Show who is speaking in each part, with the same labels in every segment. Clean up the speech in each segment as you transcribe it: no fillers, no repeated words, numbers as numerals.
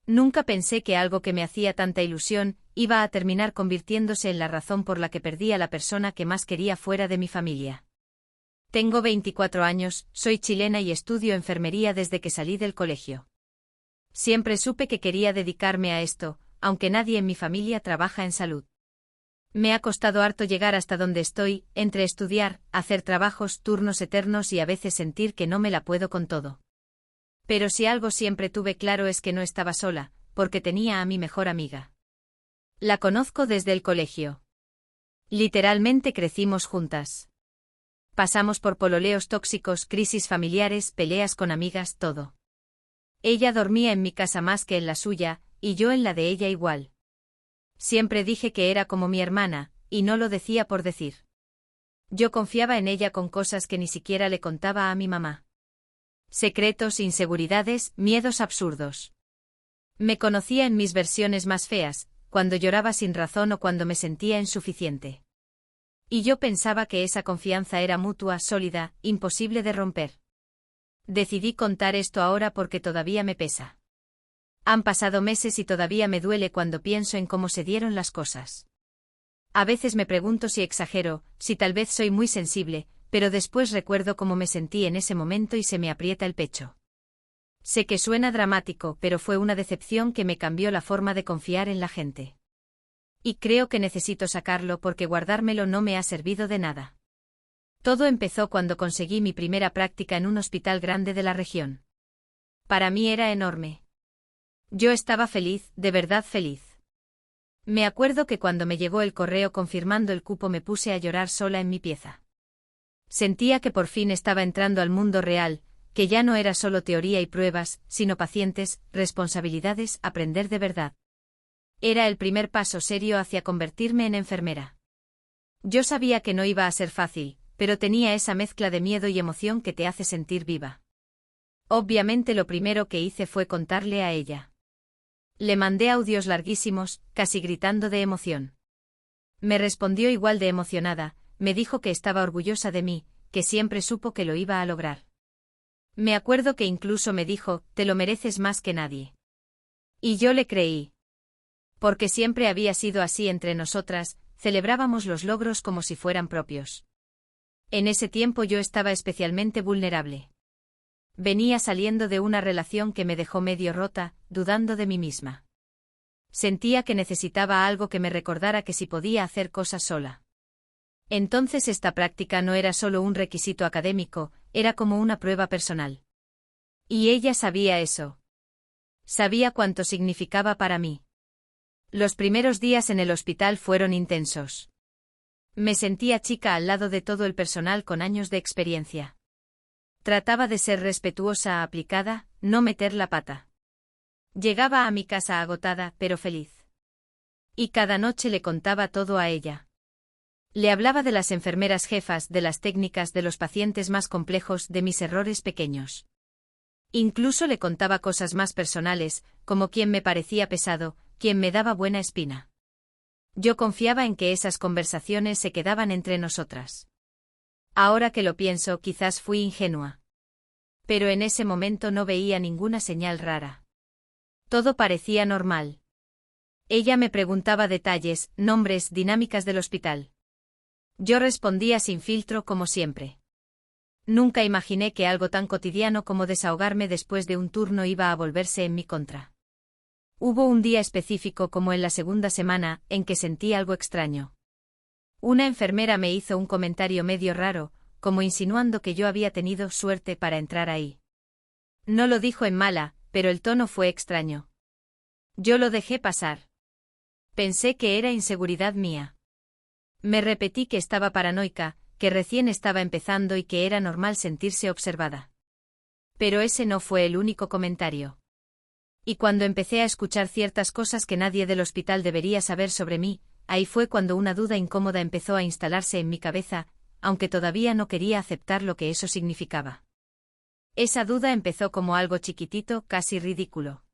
Speaker 1: Nunca pensé que algo que me hacía tanta ilusión iba a terminar convirtiéndose en la razón por la que perdí a la persona que más quería fuera de mi familia. Tengo 24 años, soy chilena y estudio enfermería desde que salí del colegio. Siempre supe que quería dedicarme a esto, aunque nadie en mi familia trabaja en salud. Me ha costado harto llegar hasta donde estoy, entre estudiar, hacer trabajos, turnos eternos y a veces sentir que no me la puedo con todo. Pero si algo siempre tuve claro es que no estaba sola, porque tenía a mi mejor amiga. La conozco desde el colegio. Literalmente crecimos juntas. Pasamos por pololeos tóxicos, crisis familiares, peleas con amigas, todo. Ella dormía en mi casa más que en la suya, y yo en la de ella igual. Siempre dije que era como mi hermana, y no lo decía por decir. Yo confiaba en ella con cosas que ni siquiera le contaba a mi mamá. Secretos, inseguridades, miedos absurdos. Me conocía en mis versiones más feas, cuando lloraba sin razón o cuando me sentía insuficiente. Y yo pensaba que esa confianza era mutua, sólida, imposible de romper. Decidí contar esto ahora porque todavía me pesa. Han pasado meses y todavía me duele cuando pienso en cómo se dieron las cosas. A veces me pregunto si exagero, si tal vez soy muy sensible, pero después recuerdo cómo me sentí en ese momento y se me aprieta el pecho. Sé que suena dramático, pero fue una decepción que me cambió la forma de confiar en la gente. Y creo que necesito sacarlo porque guardármelo no me ha servido de nada. Todo empezó cuando conseguí mi primera práctica en un hospital grande de la región. Para mí era enorme. Yo estaba feliz, de verdad feliz. Me acuerdo que cuando me llegó el correo confirmando el cupo me puse a llorar sola en mi pieza. Sentía que por fin estaba entrando al mundo real, que ya no era solo teoría y pruebas, sino pacientes, responsabilidades, aprender de verdad. Era el primer paso serio hacia convertirme en enfermera. Yo sabía que no iba a ser fácil, pero tenía esa mezcla de miedo y emoción que te hace sentir viva. Obviamente lo primero que hice fue contarle a ella. Le mandé audios larguísimos, casi gritando de emoción. Me respondió igual de emocionada, me dijo que estaba orgullosa de mí, que siempre supo que lo iba a lograr. Me acuerdo que incluso me dijo, te lo mereces más que nadie. Y yo le creí. Porque siempre había sido así entre nosotras, celebrábamos los logros como si fueran propios. En ese tiempo yo estaba especialmente vulnerable. Venía saliendo de una relación que me dejó medio rota, dudando de mí misma. Sentía que necesitaba algo que me recordara que sí podía hacer cosas sola. Entonces esta práctica no era solo un requisito académico, era como una prueba personal. Y ella sabía eso. Sabía cuánto significaba para mí. Los primeros días en el hospital fueron intensos. Me sentía chica al lado de todo el personal con años de experiencia. Trataba de ser respetuosa, aplicada, no meter la pata. Llegaba a mi casa agotada, pero feliz. Y cada noche le contaba todo a ella. Le hablaba de las enfermeras jefas, de las técnicas, de los pacientes más complejos, de mis errores pequeños. Incluso le contaba cosas más personales, como quién me parecía pesado, quién me daba buena espina. Yo confiaba en que esas conversaciones se quedaban entre nosotras. Ahora que lo pienso, quizás fui ingenua. Pero en ese momento no veía ninguna señal rara. Todo parecía normal. Ella me preguntaba detalles, nombres, dinámicas del hospital. Yo respondía sin filtro como siempre. Nunca imaginé que algo tan cotidiano como desahogarme después de un turno iba a volverse en mi contra. Hubo un día específico como en la segunda semana, en que sentí algo extraño. Una enfermera me hizo un comentario medio raro, como insinuando que yo había tenido suerte para entrar ahí. No lo dijo en mala, pero el tono fue extraño. Yo lo dejé pasar. Pensé que era inseguridad mía. Me repetí que estaba paranoica, que recién estaba empezando y que era normal sentirse observada. Pero ese no fue el único comentario. Y cuando empecé a escuchar ciertas cosas que nadie del hospital debería saber sobre mí, ahí fue cuando una duda incómoda empezó a instalarse en mi cabeza, aunque todavía no quería aceptar lo que eso significaba. Esa duda empezó como algo chiquitito, casi ridículo.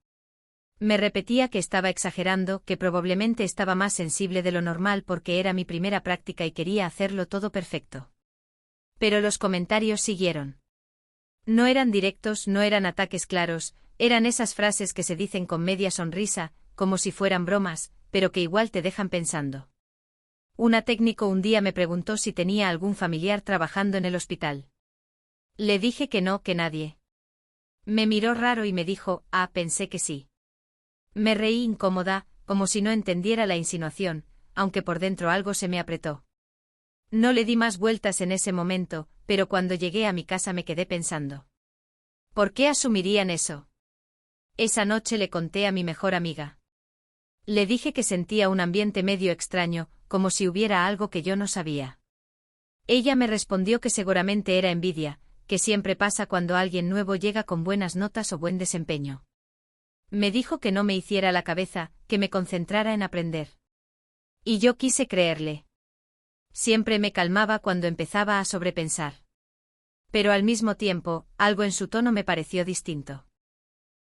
Speaker 1: Me repetía que estaba exagerando, que probablemente estaba más sensible de lo normal porque era mi primera práctica y quería hacerlo todo perfecto. Pero los comentarios siguieron. No eran directos, no eran ataques claros, Eran esas frases que se dicen con media sonrisa, como si fueran bromas, pero que igual te dejan pensando. Una técnico un día me preguntó si tenía algún familiar trabajando en el hospital. Le dije que no, que nadie. Me miró raro y me dijo, pensé que sí. Me reí incómoda, como si no entendiera la insinuación, aunque por dentro algo se me apretó. No le di más vueltas en ese momento, pero cuando llegué a mi casa me quedé pensando. ¿Por qué asumirían eso? Esa noche le conté a mi mejor amiga. Le dije que sentía un ambiente medio extraño, como si hubiera algo que yo no sabía. Ella me respondió que seguramente era envidia, que siempre pasa cuando alguien nuevo llega con buenas notas o buen desempeño. Me dijo que no me hiciera la cabeza, que me concentrara en aprender. Y yo quise creerle. Siempre me calmaba cuando empezaba a sobrepensar. Pero al mismo tiempo, algo en su tono me pareció distinto.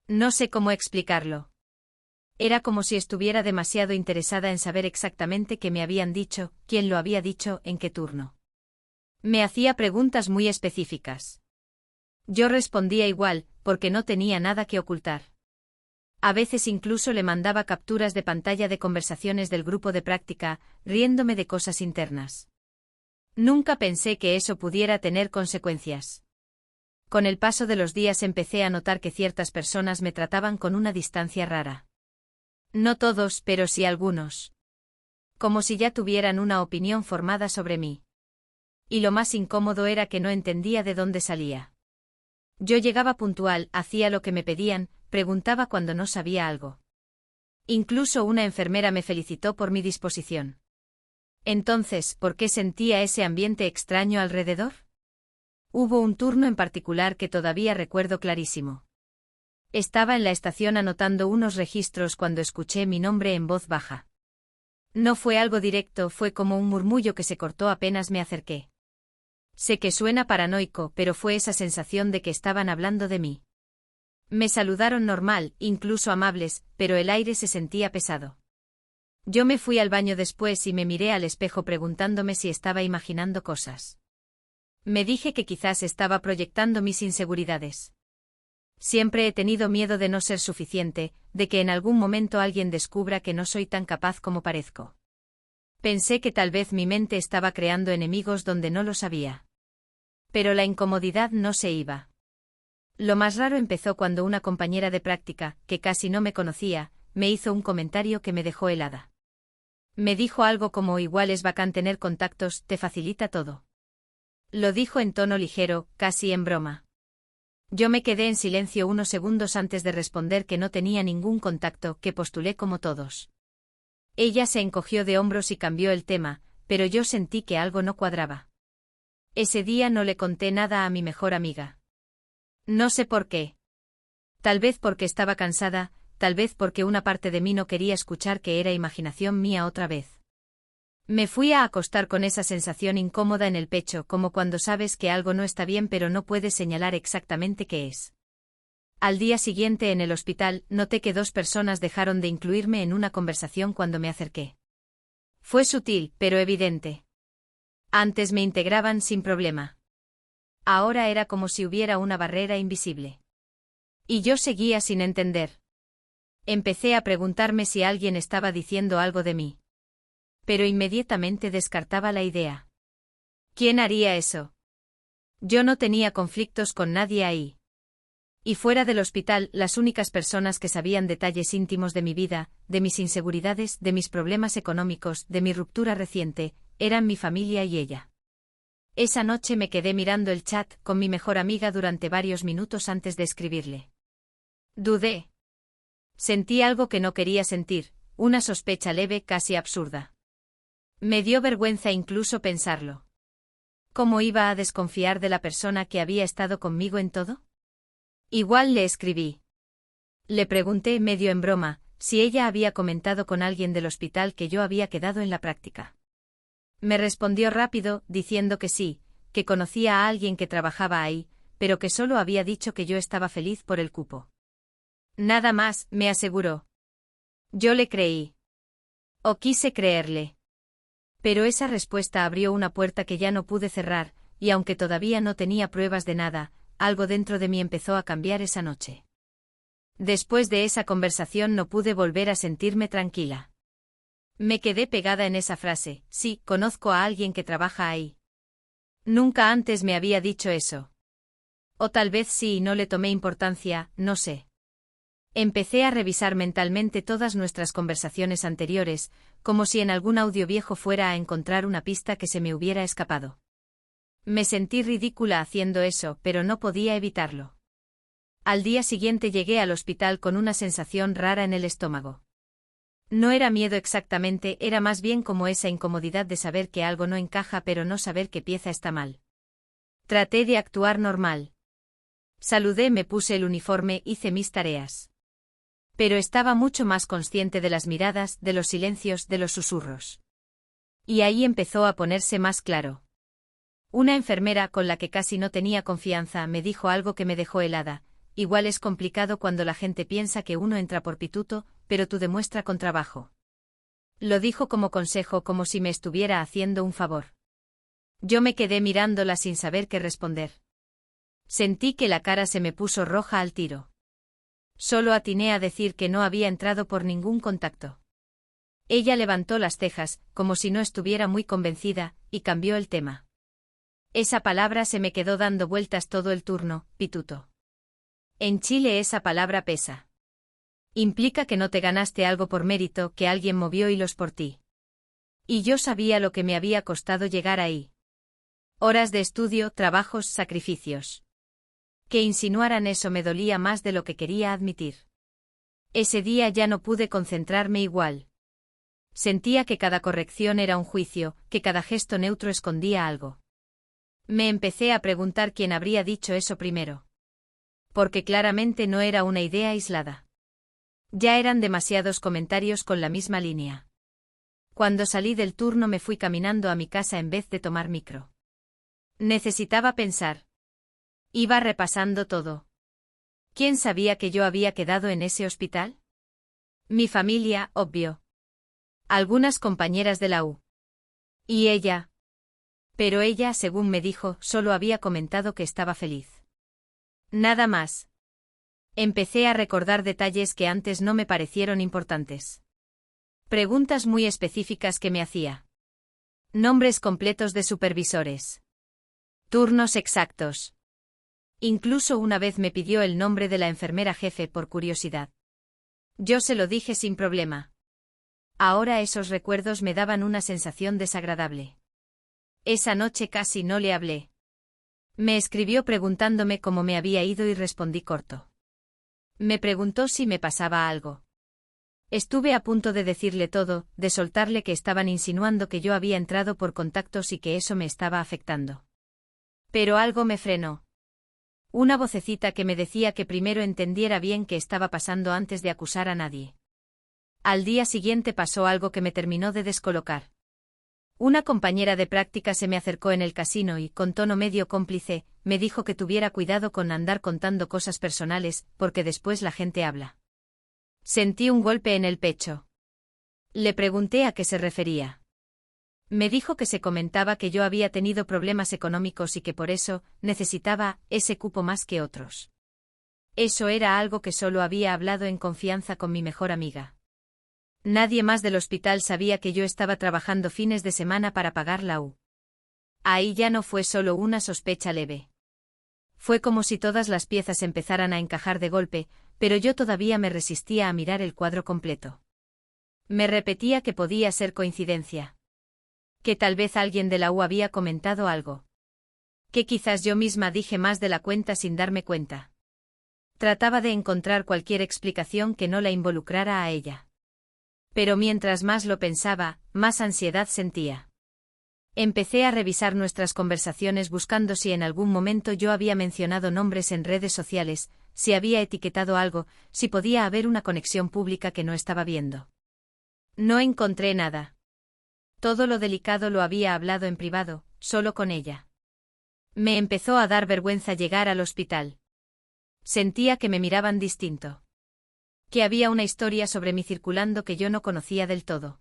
Speaker 1: No sé cómo explicarlo. Era como si estuviera demasiado interesada en saber exactamente qué me habían dicho, quién lo había dicho, en qué turno. Me hacía preguntas muy específicas. Yo respondía igual, porque no tenía nada que ocultar. A veces incluso le mandaba capturas de pantalla de conversaciones del grupo de práctica, riéndome de cosas internas. Nunca pensé que eso pudiera tener consecuencias. Con el paso de los días empecé a notar que ciertas personas me trataban con una distancia rara. No todos, pero sí algunos. Como si ya tuvieran una opinión formada sobre mí. Y lo más incómodo era que no entendía de dónde salía. Yo llegaba puntual, hacía lo que me pedían, preguntaba cuando no sabía algo. Incluso una enfermera me felicitó por mi disposición. Entonces, ¿por qué sentía ese ambiente extraño alrededor? Hubo un turno en particular que todavía recuerdo clarísimo. Estaba en la estación anotando unos registros cuando escuché mi nombre en voz baja. No fue algo directo, fue como un murmullo que se cortó apenas me acerqué. Sé que suena paranoico, pero fue esa sensación de que estaban hablando de mí. Me saludaron normal, incluso amables, pero el aire se sentía pesado. Yo me fui al baño después y me miré al espejo preguntándome si estaba imaginando cosas. Me dije que quizás estaba proyectando mis inseguridades. Siempre he tenido miedo de no ser suficiente, de que en algún momento alguien descubra que no soy tan capaz como parezco. Pensé que tal vez mi mente estaba creando enemigos donde no lo sabía. Pero la incomodidad no se iba. Lo más raro empezó cuando una compañera de práctica, que casi no me conocía, me hizo un comentario que me dejó helada. Me dijo algo como igual es bacán tener contactos, te facilita todo. Lo dijo en tono ligero, casi en broma. Yo me quedé en silencio unos segundos antes de responder que no tenía ningún contacto, que postulé como todos. Ella se encogió de hombros y cambió el tema, pero yo sentí que algo no cuadraba. Ese día no le conté nada a mi mejor amiga. No sé por qué. Tal vez porque estaba cansada, tal vez porque una parte de mí no quería escuchar que era imaginación mía otra vez. Me fui a acostar con esa sensación incómoda en el pecho, como cuando sabes que algo no está bien pero no puedes señalar exactamente qué es. Al día siguiente en el hospital, noté que 2 personas dejaron de incluirme en una conversación cuando me acerqué. Fue sutil, pero evidente. Antes me integraban sin problema. Ahora era como si hubiera una barrera invisible. Y yo seguía sin entender. Empecé a preguntarme si alguien estaba diciendo algo de mí. Pero inmediatamente descartaba la idea. ¿Quién haría eso? Yo no tenía conflictos con nadie ahí. Y fuera del hospital, las únicas personas que sabían detalles íntimos de mi vida, de mis inseguridades, de mis problemas económicos, de mi ruptura reciente, eran mi familia y ella. Esa noche me quedé mirando el chat con mi mejor amiga durante varios minutos antes de escribirle. Dudé. Sentí algo que no quería sentir, una sospecha leve, casi absurda. Me dio vergüenza incluso pensarlo. ¿Cómo iba a desconfiar de la persona que había estado conmigo en todo? Igual le escribí. Le pregunté, medio en broma, si ella había comentado con alguien del hospital que yo había quedado en la práctica. Me respondió rápido, diciendo que sí, que conocía a alguien que trabajaba ahí, pero que solo había dicho que yo estaba feliz por el cupo. Nada más, me aseguró. Yo le creí. O quise creerle. Pero esa respuesta abrió una puerta que ya no pude cerrar, y aunque todavía no tenía pruebas de nada, algo dentro de mí empezó a cambiar esa noche. Después de esa conversación no pude volver a sentirme tranquila. Me quedé pegada en esa frase: sí, conozco a alguien que trabaja ahí. Nunca antes me había dicho eso. O tal vez sí y no le tomé importancia, no sé. Empecé a revisar mentalmente todas nuestras conversaciones anteriores, como si en algún audio viejo fuera a encontrar una pista que se me hubiera escapado. Me sentí ridícula haciendo eso, pero no podía evitarlo. Al día siguiente llegué al hospital con una sensación rara en el estómago. No era miedo exactamente, era más bien como esa incomodidad de saber que algo no encaja pero no saber qué pieza está mal. Traté de actuar normal. Saludé, me puse el uniforme, hice mis tareas. Pero estaba mucho más consciente de las miradas, de los silencios, de los susurros. Y ahí empezó a ponerse más claro. Una enfermera con la que casi no tenía confianza me dijo algo que me dejó helada: igual es complicado cuando la gente piensa que uno entra por pituto, pero tú demuestra con trabajo. Lo dijo como consejo, como si me estuviera haciendo un favor. Yo me quedé mirándola sin saber qué responder. Sentí que la cara se me puso roja al tiro. Solo atiné a decir que no había entrado por ningún contacto. Ella levantó las cejas, como si no estuviera muy convencida, y cambió el tema. Esa palabra se me quedó dando vueltas todo el turno: pituto. En Chile esa palabra pesa. Implica que no te ganaste algo por mérito, que alguien movió hilos por ti. Y yo sabía lo que me había costado llegar ahí. Horas de estudio, trabajos, sacrificios. Que insinuaran eso me dolía más de lo que quería admitir. Ese día ya no pude concentrarme igual. Sentía que cada corrección era un juicio, que cada gesto neutro escondía algo. Me empecé a preguntar quién habría dicho eso primero. Porque claramente no era una idea aislada. Ya eran demasiados comentarios con la misma línea. Cuando salí del turno me fui caminando a mi casa en vez de tomar micro. Necesitaba pensar. Iba repasando todo. ¿Quién sabía que yo había quedado en ese hospital? Mi familia, obvio. Algunas compañeras de la U. Y ella. Pero ella, según me dijo, solo había comentado que estaba feliz. Nada más. Empecé a recordar detalles que antes no me parecieron importantes. Preguntas muy específicas que me hacía. Nombres completos de supervisores. Turnos exactos. Incluso una vez me pidió el nombre de la enfermera jefe por curiosidad. Yo se lo dije sin problema. Ahora esos recuerdos me daban una sensación desagradable. Esa noche casi no le hablé. Me escribió preguntándome cómo me había ido y respondí corto. Me preguntó si me pasaba algo. Estuve a punto de decirle todo, de soltarle que estaban insinuando que yo había entrado por contactos y que eso me estaba afectando. Pero algo me frenó. Una vocecita que me decía que primero entendiera bien qué estaba pasando antes de acusar a nadie. Al día siguiente pasó algo que me terminó de descolocar. Una compañera de práctica se me acercó en el casino y, con tono medio cómplice, me dijo que tuviera cuidado con andar contando cosas personales, porque después la gente habla. Sentí un golpe en el pecho. Le pregunté a qué se refería. Me dijo que se comentaba que yo había tenido problemas económicos y que por eso necesitaba ese cupo más que otros. Eso era algo que solo había hablado en confianza con mi mejor amiga. Nadie más del hospital sabía que yo estaba trabajando fines de semana para pagar la U. Ahí ya no fue solo una sospecha leve. Fue como si todas las piezas empezaran a encajar de golpe, pero yo todavía me resistía a mirar el cuadro completo. Me repetía que podía ser coincidencia. Que tal vez alguien de la U había comentado algo. Que quizás yo misma dije más de la cuenta sin darme cuenta. Trataba de encontrar cualquier explicación que no la involucrara a ella. Pero mientras más lo pensaba, más ansiedad sentía. Empecé a revisar nuestras conversaciones buscando si en algún momento yo había mencionado nombres en redes sociales, si había etiquetado algo, si podía haber una conexión pública que no estaba viendo. No encontré nada. Todo lo delicado lo había hablado en privado, solo con ella. Me empezó a dar vergüenza llegar al hospital. Sentía que me miraban distinto. Que había una historia sobre mí circulando que yo no conocía del todo.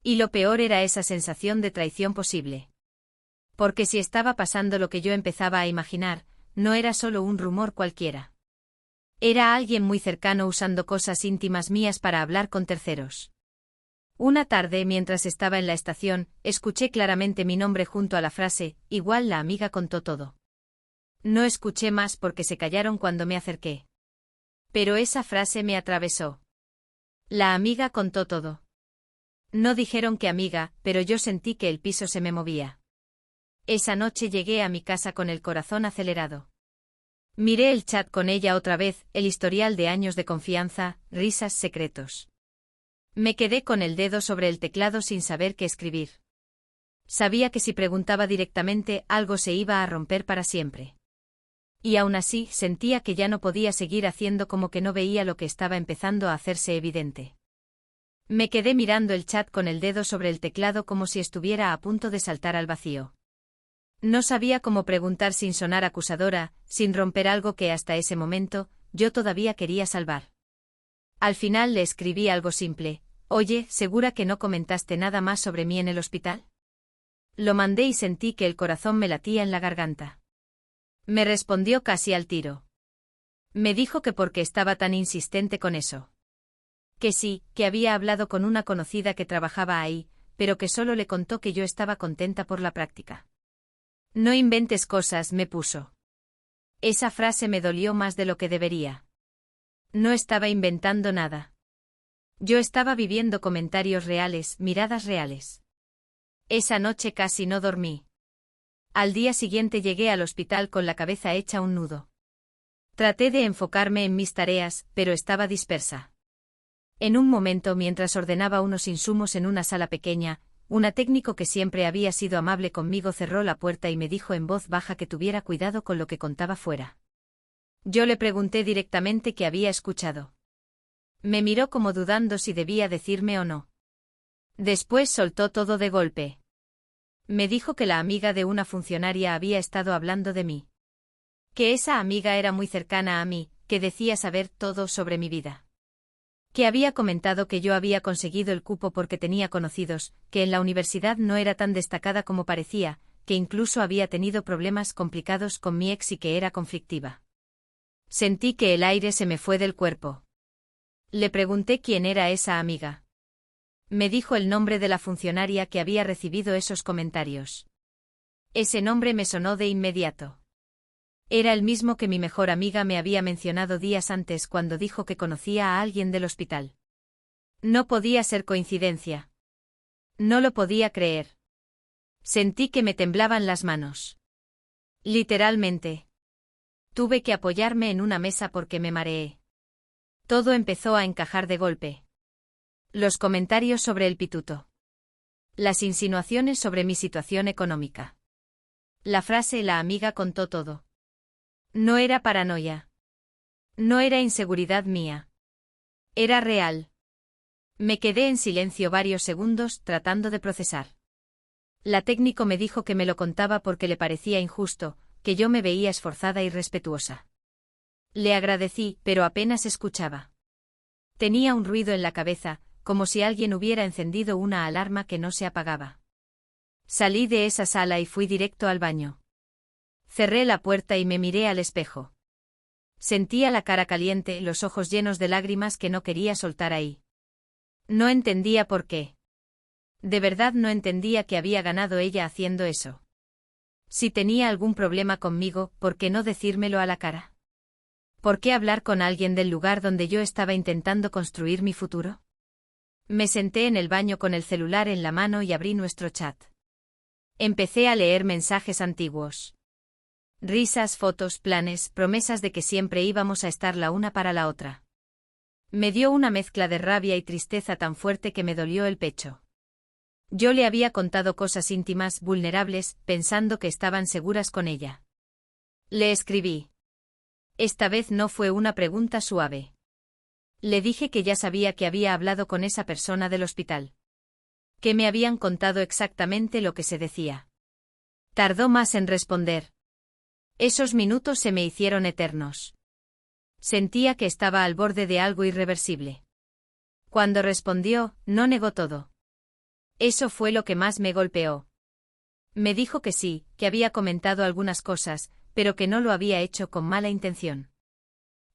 Speaker 1: Y lo peor era esa sensación de traición posible. Porque si estaba pasando lo que yo empezaba a imaginar, no era solo un rumor cualquiera. Era alguien muy cercano usando cosas íntimas mías para hablar con terceros. Una tarde, mientras estaba en la estación, escuché claramente mi nombre junto a la frase, igual la amiga contó todo. No escuché más porque se callaron cuando me acerqué. Pero esa frase me atravesó. La amiga contó todo. No dijeron que amiga, pero yo sentí que el piso se me movía. Esa noche llegué a mi casa con el corazón acelerado. Miré el chat con ella otra vez, el historial de años de confianza, risas, secretos. Me quedé con el dedo sobre el teclado sin saber qué escribir. Sabía que si preguntaba directamente algo se iba a romper para siempre. Y aún así sentía que ya no podía seguir haciendo como que no veía lo que estaba empezando a hacerse evidente. Me quedé mirando el chat con el dedo sobre el teclado como si estuviera a punto de saltar al vacío. No sabía cómo preguntar sin sonar acusadora, sin romper algo que hasta ese momento yo todavía quería salvar. Al final le escribí algo simple: oye, ¿segura que no comentaste nada más sobre mí en el hospital? Lo mandé y sentí que el corazón me latía en la garganta. Me respondió casi al tiro. Me dijo que por qué estaba tan insistente con eso. Que sí, que había hablado con una conocida que trabajaba ahí, pero que solo le contó que yo estaba contenta por la práctica. No inventes cosas, me puso. Esa frase me dolió más de lo que debería. No estaba inventando nada. Yo estaba viviendo comentarios reales, miradas reales. Esa noche casi no dormí. Al día siguiente llegué al hospital con la cabeza hecha un nudo. Traté de enfocarme en mis tareas, pero estaba dispersa. En un momento, mientras ordenaba unos insumos en una sala pequeña, una técnico que siempre había sido amable conmigo cerró la puerta y me dijo en voz baja que tuviera cuidado con lo que contaba fuera. Yo le pregunté directamente qué había escuchado. Me miró como dudando si debía decirme o no. Después soltó todo de golpe. Me dijo que la amiga de una funcionaria había estado hablando de mí. Que esa amiga era muy cercana a mí, que decía saber todo sobre mi vida. Que había comentado que yo había conseguido el cupo porque tenía conocidos, que en la universidad no era tan destacada como parecía, que incluso había tenido problemas complicados con mi ex y que era conflictiva. Sentí que el aire se me fue del cuerpo. Le pregunté quién era esa amiga. Me dijo el nombre de la funcionaria que había recibido esos comentarios. Ese nombre me sonó de inmediato. Era el mismo que mi mejor amiga me había mencionado días antes cuando dijo que conocía a alguien del hospital. No podía ser coincidencia. No lo podía creer. Sentí que me temblaban las manos. Literalmente. Tuve que apoyarme en una mesa porque me mareé. Todo empezó a encajar de golpe. Los comentarios sobre el pituto. Las insinuaciones sobre mi situación económica. La frase "la amiga contó todo". No era paranoia. No era inseguridad mía. Era real. Me quedé en silencio varios segundos tratando de procesar. La técnico me dijo que me lo contaba porque le parecía injusto, que yo me veía esforzada y respetuosa. Le agradecí, pero apenas escuchaba. Tenía un ruido en la cabeza, como si alguien hubiera encendido una alarma que no se apagaba. Salí de esa sala y fui directo al baño. Cerré la puerta y me miré al espejo. Sentía la cara caliente, los ojos llenos de lágrimas que no quería soltar ahí. No entendía por qué. De verdad no entendía qué había ganado ella haciendo eso. Si tenía algún problema conmigo, ¿por qué no decírmelo a la cara? ¿Por qué hablar con alguien del lugar donde yo estaba intentando construir mi futuro? Me senté en el baño con el celular en la mano y abrí nuestro chat. Empecé a leer mensajes antiguos. Risas, fotos, planes, promesas de que siempre íbamos a estar la una para la otra. Me dio una mezcla de rabia y tristeza tan fuerte que me dolió el pecho. Yo le había contado cosas íntimas, vulnerables, pensando que estaban seguras con ella. Le escribí. Esta vez no fue una pregunta suave. Le dije que ya sabía que había hablado con esa persona del hospital. Que me habían contado exactamente lo que se decía. Tardó más en responder. Esos minutos se me hicieron eternos. Sentía que estaba al borde de algo irreversible. Cuando respondió, no negó todo. Eso fue lo que más me golpeó. Me dijo que sí, que había comentado algunas cosas, pero que no lo había hecho con mala intención.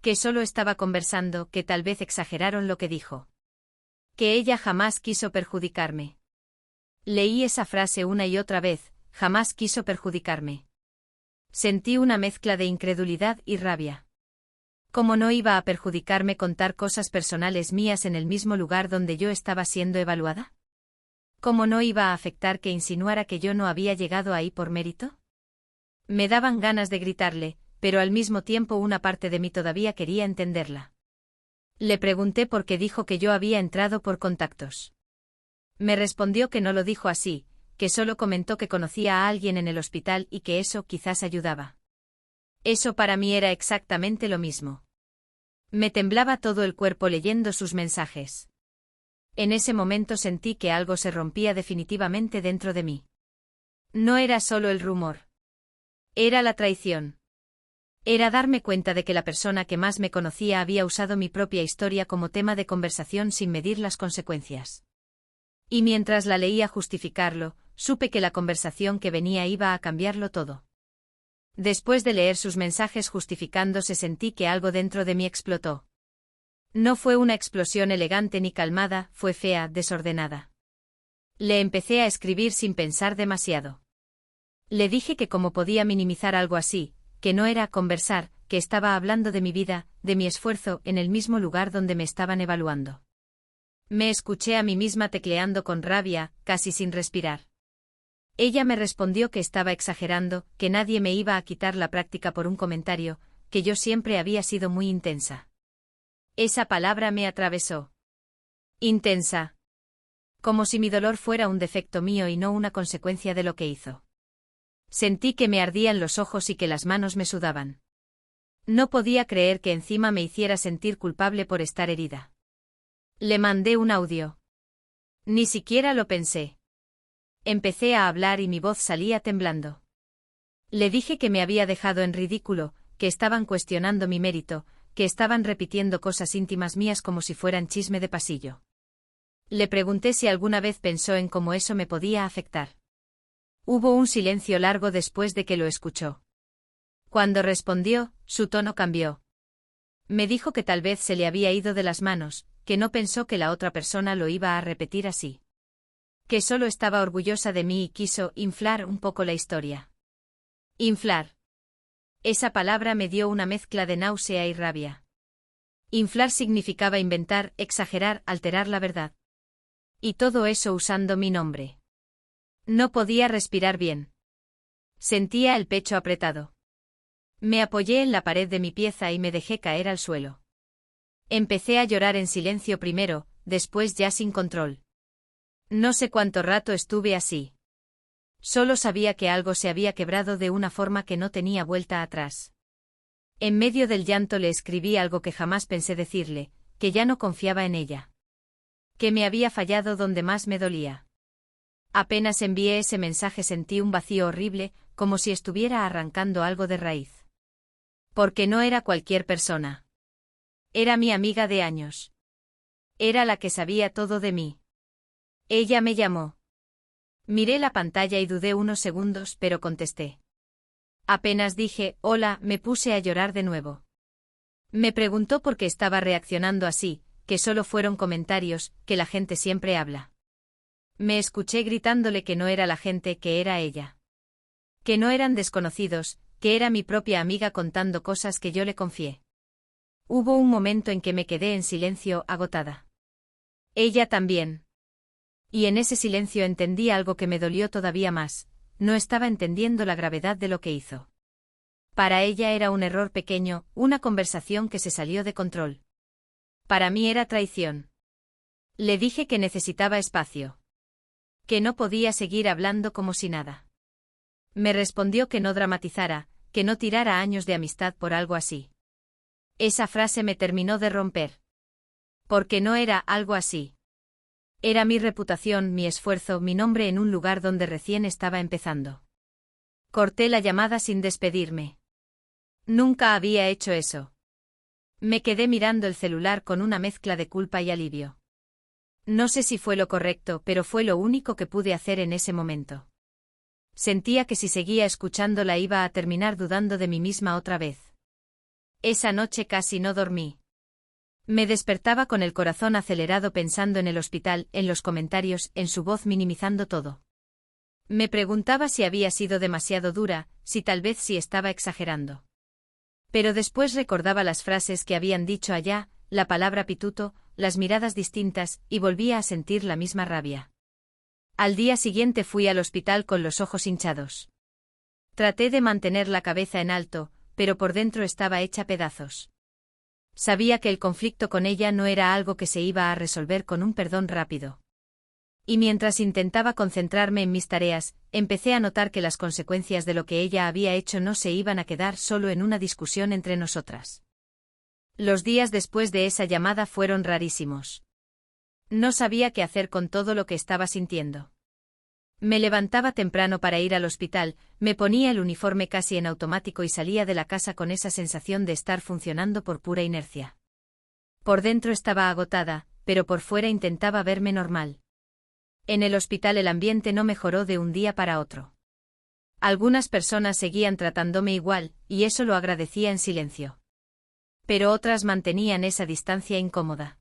Speaker 1: Que solo estaba conversando, que tal vez exageraron lo que dijo. Que ella jamás quiso perjudicarme. Leí esa frase una y otra vez, jamás quiso perjudicarme. Sentí una mezcla de incredulidad y rabia. ¿Cómo no iba a perjudicarme contar cosas personales mías en el mismo lugar donde yo estaba siendo evaluada? ¿Cómo no iba a afectar que insinuara que yo no había llegado ahí por mérito? Me daban ganas de gritarle, pero al mismo tiempo una parte de mí todavía quería entenderla. Le pregunté por qué dijo que yo había entrado por contactos. Me respondió que no lo dijo así, que solo comentó que conocía a alguien en el hospital y que eso quizás ayudaba. Eso para mí era exactamente lo mismo. Me temblaba todo el cuerpo leyendo sus mensajes. En ese momento sentí que algo se rompía definitivamente dentro de mí. No era solo el rumor. Era la traición. Era darme cuenta de que la persona que más me conocía había usado mi propia historia como tema de conversación sin medir las consecuencias. Y mientras la leía justificarlo, supe que la conversación que venía iba a cambiarlo todo. Después de leer sus mensajes justificándose sentí que algo dentro de mí explotó. No fue una explosión elegante ni calmada, fue fea, desordenada. Le empecé a escribir sin pensar demasiado. Le dije que cómo podía minimizar algo así, que no era conversar, que estaba hablando de mi vida, de mi esfuerzo, en el mismo lugar donde me estaban evaluando. Me escuché a mí misma tecleando con rabia, casi sin respirar. Ella me respondió que estaba exagerando, que nadie me iba a quitar la práctica por un comentario, que yo siempre había sido muy intensa. Esa palabra me atravesó. Intensa. Como si mi dolor fuera un defecto mío y no una consecuencia de lo que hizo. Sentí que me ardían los ojos y que las manos me sudaban. No podía creer que encima me hiciera sentir culpable por estar herida. Le mandé un audio. Ni siquiera lo pensé. Empecé a hablar y mi voz salía temblando. Le dije que me había dejado en ridículo, que estaban cuestionando mi mérito, que estaban repitiendo cosas íntimas mías como si fueran chisme de pasillo. Le pregunté si alguna vez pensó en cómo eso me podía afectar. Hubo un silencio largo después de que lo escuchó. Cuando respondió, su tono cambió. Me dijo que tal vez se le había ido de las manos, que no pensó que la otra persona lo iba a repetir así. Que solo estaba orgullosa de mí y quiso inflar un poco la historia. Inflar. Esa palabra me dio una mezcla de náusea y rabia. Inflar significaba inventar, exagerar, alterar la verdad. Y todo eso usando mi nombre. No podía respirar bien. Sentía el pecho apretado. Me apoyé en la pared de mi pieza y me dejé caer al suelo. Empecé a llorar en silencio primero, después ya sin control. No sé cuánto rato estuve así. Solo sabía que algo se había quebrado de una forma que no tenía vuelta atrás. En medio del llanto le escribí algo que jamás pensé decirle, que ya no confiaba en ella. Que me había fallado donde más me dolía. Apenas envié ese mensaje sentí un vacío horrible, como si estuviera arrancando algo de raíz. Porque no era cualquier persona. Era mi amiga de años. Era la que sabía todo de mí. Ella me llamó. Miré la pantalla y dudé unos segundos, pero contesté. Apenas dije, hola, me puse a llorar de nuevo. Me preguntó por qué estaba reaccionando así, que solo fueron comentarios, que la gente siempre habla. Me escuché gritándole que no era la gente, que era ella. Que no eran desconocidos, que era mi propia amiga contando cosas que yo le confié. Hubo un momento en que me quedé en silencio, agotada. Ella también. Y en ese silencio entendí algo que me dolió todavía más, no estaba entendiendo la gravedad de lo que hizo. Para ella era un error pequeño, una conversación que se salió de control. Para mí era traición. Le dije que necesitaba espacio. Que no podía seguir hablando como si nada. Me respondió que no dramatizara, que no tirara años de amistad por algo así. Esa frase me terminó de romper. Porque no era algo así. Era mi reputación, mi esfuerzo, mi nombre en un lugar donde recién estaba empezando. Corté la llamada sin despedirme. Nunca había hecho eso. Me quedé mirando el celular con una mezcla de culpa y alivio. No sé si fue lo correcto, pero fue lo único que pude hacer en ese momento. Sentía que si seguía escuchándola iba a terminar dudando de mí misma otra vez. Esa noche casi no dormí. Me despertaba con el corazón acelerado pensando en el hospital, en los comentarios, en su voz minimizando todo. Me preguntaba si había sido demasiado dura, si tal vez sí estaba exagerando. Pero después recordaba las frases que habían dicho allá, la palabra pituto, las miradas distintas, y volvía a sentir la misma rabia. Al día siguiente fui al hospital con los ojos hinchados. Traté de mantener la cabeza en alto, pero por dentro estaba hecha pedazos. Sabía que el conflicto con ella no era algo que se iba a resolver con un perdón rápido. Y mientras intentaba concentrarme en mis tareas, empecé a notar que las consecuencias de lo que ella había hecho no se iban a quedar solo en una discusión entre nosotras. Los días después de esa llamada fueron rarísimos. No sabía qué hacer con todo lo que estaba sintiendo. Me levantaba temprano para ir al hospital, me ponía el uniforme casi en automático y salía de la casa con esa sensación de estar funcionando por pura inercia. Por dentro estaba agotada, pero por fuera intentaba verme normal. En el hospital el ambiente no mejoró de un día para otro. Algunas personas seguían tratándome igual, y eso lo agradecía en silencio. Pero otras mantenían esa distancia incómoda.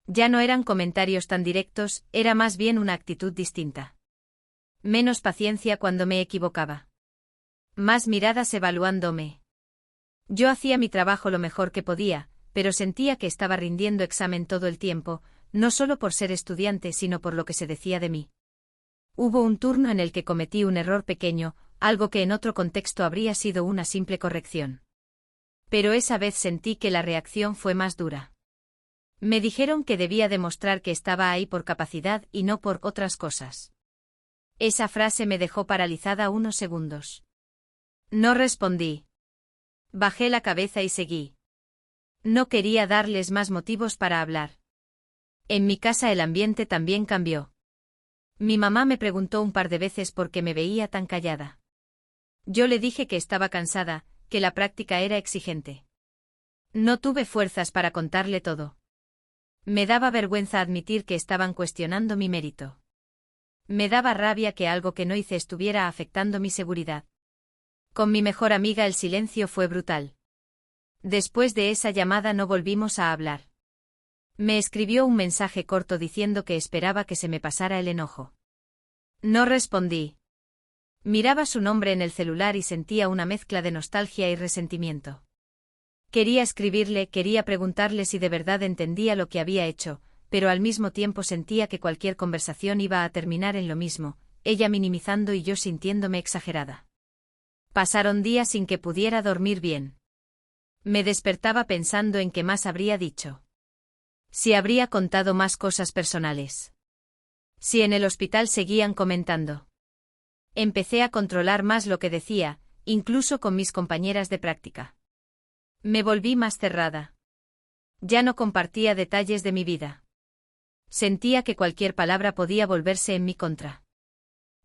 Speaker 1: Ya no eran comentarios tan directos, era más bien una actitud distinta. Menos paciencia cuando me equivocaba. Más miradas evaluándome. Yo hacía mi trabajo lo mejor que podía, pero sentía que estaba rindiendo examen todo el tiempo, no solo por ser estudiante sino por lo que se decía de mí. Hubo un turno en el que cometí un error pequeño, algo que en otro contexto habría sido una simple corrección. Pero esa vez sentí que la reacción fue más dura. Me dijeron que debía demostrar que estaba ahí por capacidad y no por otras cosas. Esa frase me dejó paralizada unos segundos. No respondí. Bajé la cabeza y seguí. No quería darles más motivos para hablar. En mi casa el ambiente también cambió. Mi mamá me preguntó un par de veces por qué me veía tan callada. Yo le dije que estaba cansada, que la práctica era exigente. No tuve fuerzas para contarle todo. Me daba vergüenza admitir que estaban cuestionando mi mérito. Me daba rabia que algo que no hice estuviera afectando mi seguridad. Con mi mejor amiga el silencio fue brutal. Después de esa llamada no volvimos a hablar. Me escribió un mensaje corto diciendo que esperaba que se me pasara el enojo. No respondí. Miraba su nombre en el celular y sentía una mezcla de nostalgia y resentimiento. Quería escribirle, quería preguntarle si de verdad entendía lo que había hecho, pero al mismo tiempo sentía que cualquier conversación iba a terminar en lo mismo, ella minimizando y yo sintiéndome exagerada. Pasaron días sin que pudiera dormir bien. Me despertaba pensando en qué más habría dicho. Si habría contado más cosas personales. Si en el hospital seguían comentando. Empecé a controlar más lo que decía, incluso con mis compañeras de práctica. Me volví más cerrada. Ya no compartía detalles de mi vida. Sentía que cualquier palabra podía volverse en mi contra.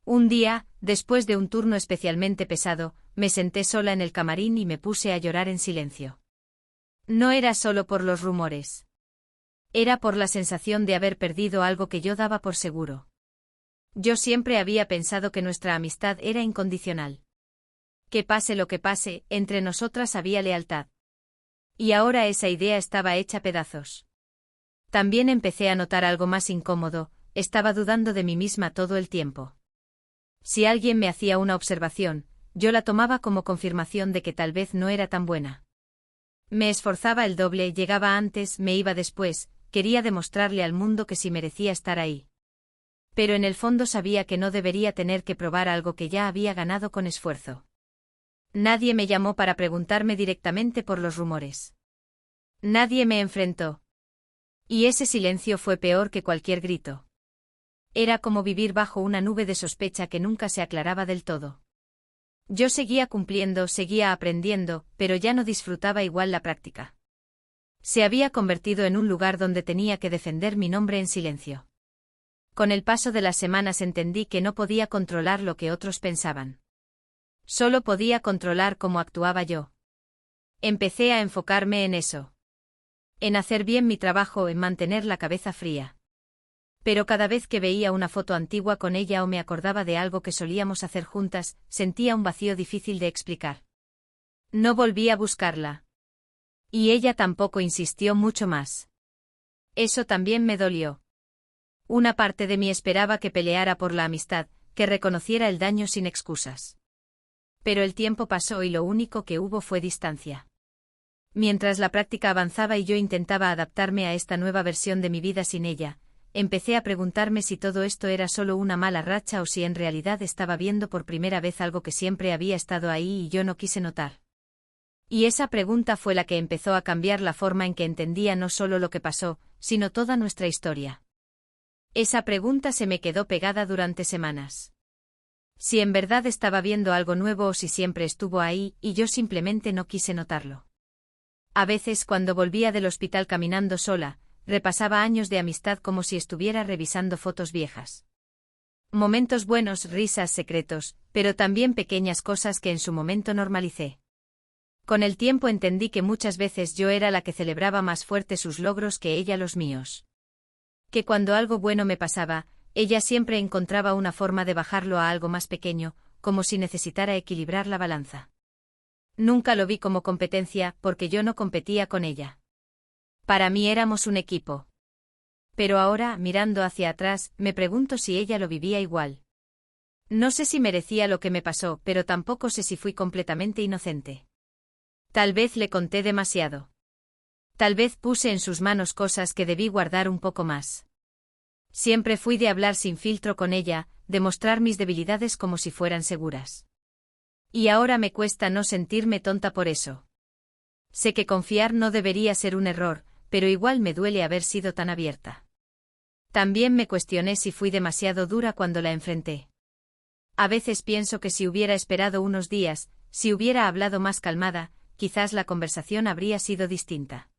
Speaker 1: Un día, después de un turno especialmente pesado, me senté sola en el camarín y me puse a llorar en silencio. No era solo por los rumores. Era por la sensación de haber perdido algo que yo daba por seguro. Yo siempre había pensado que nuestra amistad era incondicional. Que pase lo que pase, entre nosotras había lealtad. Y ahora esa idea estaba hecha pedazos. También empecé a notar algo más incómodo, estaba dudando de mí misma todo el tiempo. Si alguien me hacía una observación, yo la tomaba como confirmación de que tal vez no era tan buena. Me esforzaba el doble, llegaba antes, me iba después, quería demostrarle al mundo que sí merecía estar ahí. Pero en el fondo sabía que no debería tener que probar algo que ya había ganado con esfuerzo. Nadie me llamó para preguntarme directamente por los rumores. Nadie me enfrentó. Y ese silencio fue peor que cualquier grito. Era como vivir bajo una nube de sospecha que nunca se aclaraba del todo. Yo seguía cumpliendo, seguía aprendiendo, pero ya no disfrutaba igual la práctica. Se había convertido en un lugar donde tenía que defender mi nombre en silencio. Con el paso de las semanas entendí que no podía controlar lo que otros pensaban. Solo podía controlar cómo actuaba yo. Empecé a enfocarme en eso. En hacer bien mi trabajo, en mantener la cabeza fría. Pero cada vez que veía una foto antigua con ella o me acordaba de algo que solíamos hacer juntas, sentía un vacío difícil de explicar. No volví a buscarla. Y ella tampoco insistió mucho más. Eso también me dolió. Una parte de mí esperaba que peleara por la amistad, que reconociera el daño sin excusas. Pero el tiempo pasó y lo único que hubo fue distancia. Mientras la práctica avanzaba y yo intentaba adaptarme a esta nueva versión de mi vida sin ella, empecé a preguntarme si todo esto era solo una mala racha o si en realidad estaba viendo por primera vez algo que siempre había estado ahí y yo no quise notar. Y esa pregunta fue la que empezó a cambiar la forma en que entendía no solo lo que pasó, sino toda nuestra historia. Esa pregunta se me quedó pegada durante semanas. Si en verdad estaba viendo algo nuevo o si siempre estuvo ahí y yo simplemente no quise notarlo. A veces cuando volvía del hospital caminando sola, repasaba años de amistad como si estuviera revisando fotos viejas. Momentos buenos, risas, secretos, pero también pequeñas cosas que en su momento normalicé. Con el tiempo entendí que muchas veces yo era la que celebraba más fuerte sus logros que ella los míos. Que cuando algo bueno me pasaba, ella siempre encontraba una forma de bajarlo a algo más pequeño, como si necesitara equilibrar la balanza. Nunca lo vi como competencia, porque yo no competía con ella. Para mí éramos un equipo. Pero ahora, mirando hacia atrás, me pregunto si ella lo vivía igual. No sé si merecía lo que me pasó, pero tampoco sé si fui completamente inocente. Tal vez le conté demasiado. Tal vez puse en sus manos cosas que debí guardar un poco más. Siempre fui de hablar sin filtro con ella, de mostrar mis debilidades como si fueran seguras. Y ahora me cuesta no sentirme tonta por eso. Sé que confiar no debería ser un error, pero igual me duele haber sido tan abierta. También me cuestioné si fui demasiado dura cuando la enfrenté. A veces pienso que si hubiera esperado unos días, si hubiera hablado más calmada, quizás la conversación habría sido distinta.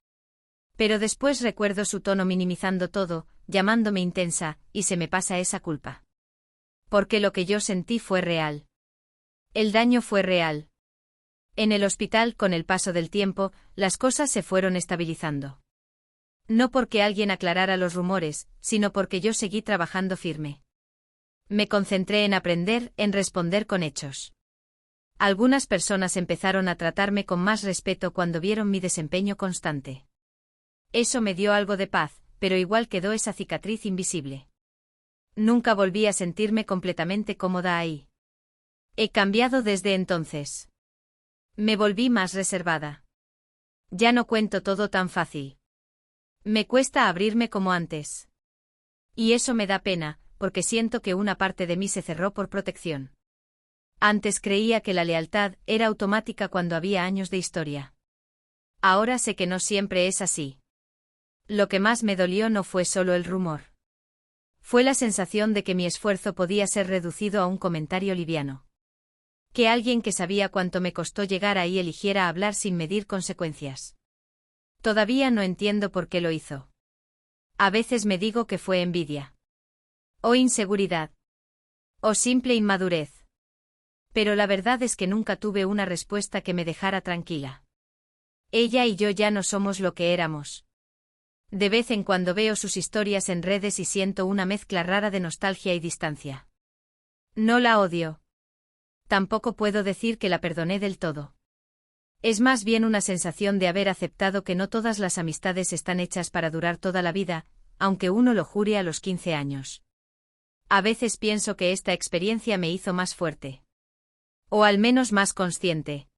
Speaker 1: Pero después recuerdo su tono minimizando todo, llamándome intensa, y se me pasa esa culpa. Porque lo que yo sentí fue real. El daño fue real. En el hospital, con el paso del tiempo, las cosas se fueron estabilizando. No porque alguien aclarara los rumores, sino porque yo seguí trabajando firme. Me concentré en aprender, en responder con hechos. Algunas personas empezaron a tratarme con más respeto cuando vieron mi desempeño constante. Eso me dio algo de paz, pero igual quedó esa cicatriz invisible. Nunca volví a sentirme completamente cómoda ahí. He cambiado desde entonces. Me volví más reservada. Ya no cuento todo tan fácil. Me cuesta abrirme como antes. Y eso me da pena, porque siento que una parte de mí se cerró por protección. Antes creía que la lealtad era automática cuando había años de historia. Ahora sé que no siempre es así. Lo que más me dolió no fue solo el rumor. Fue la sensación de que mi esfuerzo podía ser reducido a un comentario liviano. Que alguien que sabía cuánto me costó llegar ahí eligiera hablar sin medir consecuencias. Todavía no entiendo por qué lo hizo. A veces me digo que fue envidia. O inseguridad. O simple inmadurez. Pero la verdad es que nunca tuve una respuesta que me dejara tranquila. Ella y yo ya no somos lo que éramos. De vez en cuando veo sus historias en redes y siento una mezcla rara de nostalgia y distancia. No la odio. Tampoco puedo decir que la perdoné del todo. Es más bien una sensación de haber aceptado que no todas las amistades están hechas para durar toda la vida, aunque uno lo jure a los 15 años. A veces pienso que esta experiencia me hizo más fuerte. O al menos más consciente.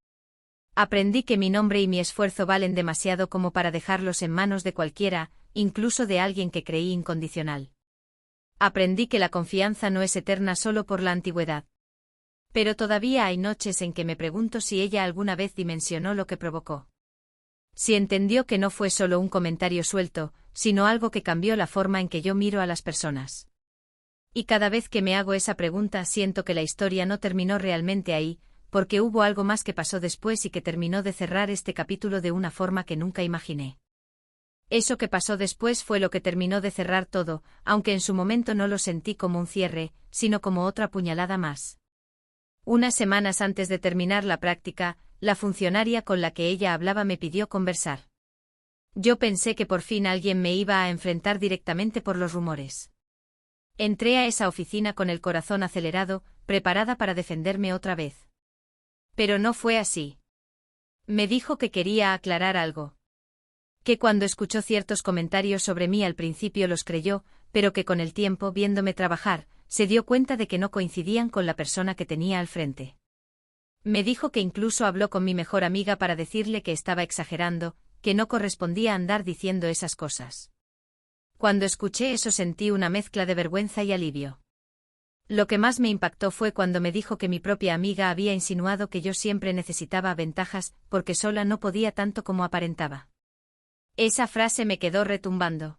Speaker 1: Aprendí que mi nombre y mi esfuerzo valen demasiado como para dejarlos en manos de cualquiera, incluso de alguien que creí incondicional. Aprendí que la confianza no es eterna solo por la antigüedad. Pero todavía hay noches en que me pregunto si ella alguna vez dimensionó lo que provocó. Si entendió que no fue solo un comentario suelto, sino algo que cambió la forma en que yo miro a las personas. Y cada vez que me hago esa pregunta siento que la historia no terminó realmente ahí, porque hubo algo más que pasó después y que terminó de cerrar este capítulo de una forma que nunca imaginé. Eso que pasó después fue lo que terminó de cerrar todo, aunque en su momento no lo sentí como un cierre, sino como otra puñalada más. Unas semanas antes de terminar la práctica, la funcionaria con la que ella hablaba me pidió conversar. Yo pensé que por fin alguien me iba a enfrentar directamente por los rumores. Entré a esa oficina con el corazón acelerado, preparada para defenderme otra vez. Pero no fue así. Me dijo que quería aclarar algo. Que cuando escuchó ciertos comentarios sobre mí al principio los creyó, pero que con el tiempo, viéndome trabajar, se dio cuenta de que no coincidían con la persona que tenía al frente. Me dijo que incluso habló con mi mejor amiga para decirle que estaba exagerando, que no correspondía andar diciendo esas cosas. Cuando escuché eso sentí una mezcla de vergüenza y alivio. Lo que más me impactó fue cuando me dijo que mi propia amiga había insinuado que yo siempre necesitaba ventajas, porque sola no podía tanto como aparentaba. Esa frase me quedó retumbando.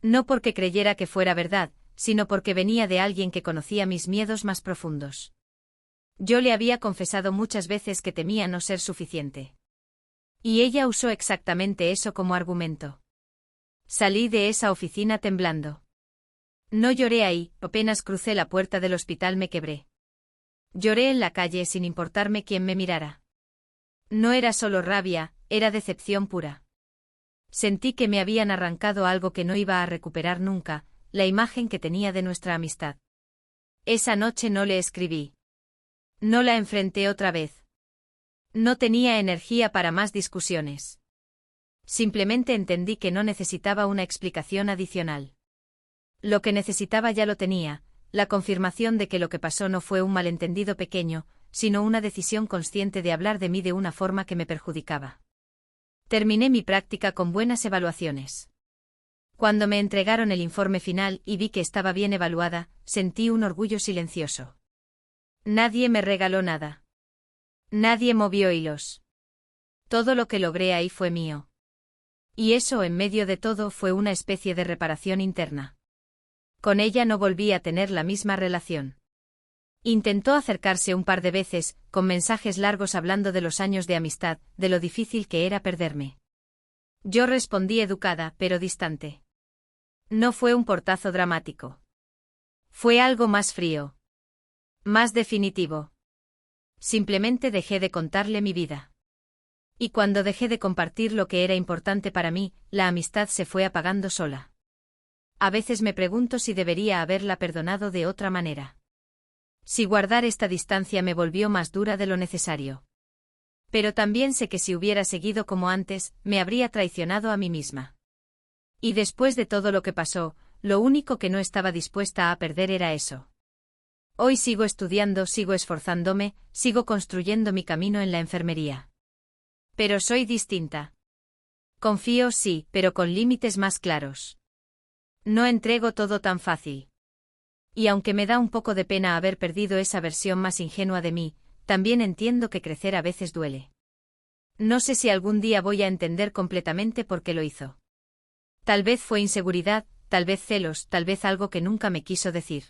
Speaker 1: No porque creyera que fuera verdad, sino porque venía de alguien que conocía mis miedos más profundos. Yo le había confesado muchas veces que temía no ser suficiente. Y ella usó exactamente eso como argumento. Salí de esa oficina temblando. No lloré ahí, apenas crucé la puerta del hospital me quebré. Lloré en la calle sin importarme quién me mirara. No era solo rabia, era decepción pura. Sentí que me habían arrancado algo que no iba a recuperar nunca, la imagen que tenía de nuestra amistad. Esa noche no le escribí. No la enfrenté otra vez. No tenía energía para más discusiones. Simplemente entendí que no necesitaba una explicación adicional. Lo que necesitaba ya lo tenía, la confirmación de que lo que pasó no fue un malentendido pequeño, sino una decisión consciente de hablar de mí de una forma que me perjudicaba. Terminé mi práctica con buenas evaluaciones. Cuando me entregaron el informe final y vi que estaba bien evaluada, sentí un orgullo silencioso. Nadie me regaló nada. Nadie movió hilos. Todo lo que logré ahí fue mío. Y eso en medio de todo fue una especie de reparación interna. Con ella no volví a tener la misma relación. Intentó acercarse un par de veces, con mensajes largos hablando de los años de amistad, de lo difícil que era perderme. Yo respondí educada, pero distante. No fue un portazo dramático. Fue algo más frío. Más definitivo. Simplemente dejé de contarle mi vida. Y cuando dejé de compartir lo que era importante para mí, la amistad se fue apagando sola. A veces me pregunto si debería haberla perdonado de otra manera. Si guardar esta distancia me volvió más dura de lo necesario. Pero también sé que si hubiera seguido como antes, me habría traicionado a mí misma. Y después de todo lo que pasó, lo único que no estaba dispuesta a perder era eso. Hoy sigo estudiando, sigo esforzándome, sigo construyendo mi camino en la enfermería. Pero soy distinta. Confío sí, pero con límites más claros. No entrego todo tan fácil. Y aunque me da un poco de pena haber perdido esa versión más ingenua de mí, también entiendo que crecer a veces duele. No sé si algún día voy a entender completamente por qué lo hizo. Tal vez fue inseguridad, tal vez celos, tal vez algo que nunca me quiso decir.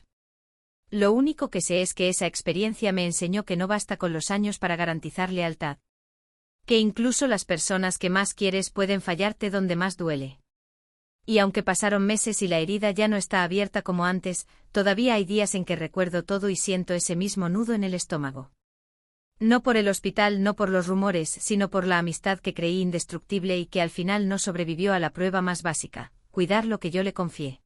Speaker 1: Lo único que sé es que esa experiencia me enseñó que no basta con los años para garantizar lealtad. Que incluso las personas que más quieres pueden fallarte donde más duele. Y aunque pasaron meses y la herida ya no está abierta como antes, todavía hay días en que recuerdo todo y siento ese mismo nudo en el estómago. No por el hospital, no por los rumores, sino por la amistad que creí indestructible y que al final no sobrevivió a la prueba más básica, cuidar lo que yo le confié.